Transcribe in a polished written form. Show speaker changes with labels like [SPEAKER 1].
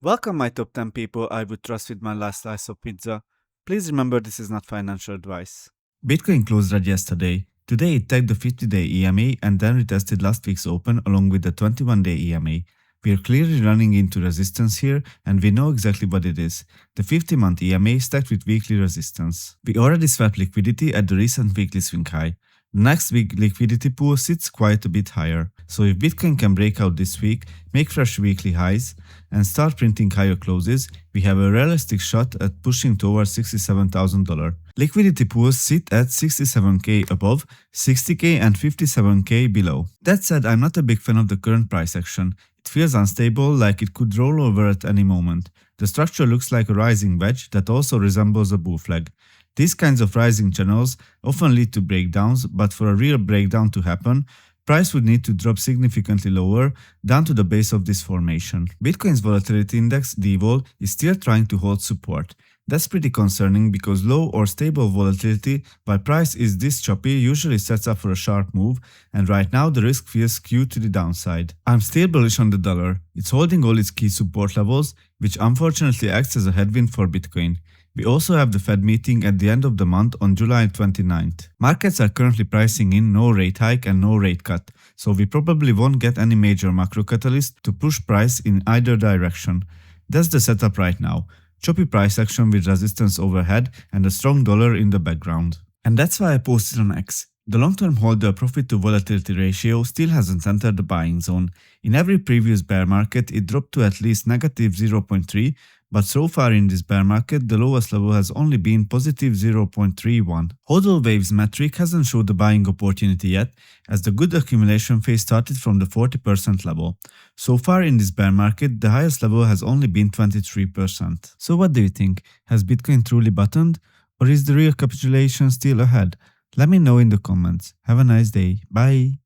[SPEAKER 1] Welcome, my top 10 people I would trust with my last slice of pizza. Please remember this is not financial advice. Bitcoin closed red yesterday. Today it tagged the 50-day EMA and then retested last week's open along with the 21-day EMA. We are clearly running into resistance here and we know exactly what it is. The 50-month EMA stacked with weekly resistance. We already swapped liquidity at the recent weekly swing high. The next week liquidity pool sits quite a bit higher. So if Bitcoin can break out this week, make fresh weekly highs, and start printing higher closes, we have a realistic shot at pushing towards $67,000. Liquidity pools sit at 67k above, 60k and 57k below. That said, I'm not a big fan of the current price action. It feels unstable, like it could roll over at any moment. The structure looks like a rising wedge that also resembles a bull flag. These kinds of rising channels often lead to breakdowns, but for a real breakdown to happen, price would need to drop significantly lower, down to the base of this formation. Bitcoin's volatility index, DVOL, is still trying to hold support. That's pretty concerning because low or stable volatility while price is this choppy usually sets up for a sharp move, and right now the risk feels skewed to the downside. I'm still bullish on the dollar. It's holding all its key support levels, which unfortunately acts as a headwind for Bitcoin. We also have the Fed meeting at the end of the month on July 29th. Markets are currently pricing in no rate hike and no rate cut, so we probably won't get any major macro catalyst to push price in either direction. That's the setup right now. Choppy price action with resistance overhead and a strong dollar in the background. And that's why I posted on X. The long-term holder profit to volatility ratio still hasn't entered the buying zone. In every previous bear market, it dropped to at least negative 0.3, but so far in this bear market, the lowest level has only been positive 0.31. Hodl Waves metric hasn't showed the buying opportunity yet, as the good accumulation phase started from the 40% level. So far in this bear market, the highest level has only been 23%. So what do you think? Has Bitcoin truly bottomed? Or is the real capitulation still ahead? Let me know in the comments. Have a nice day. Bye.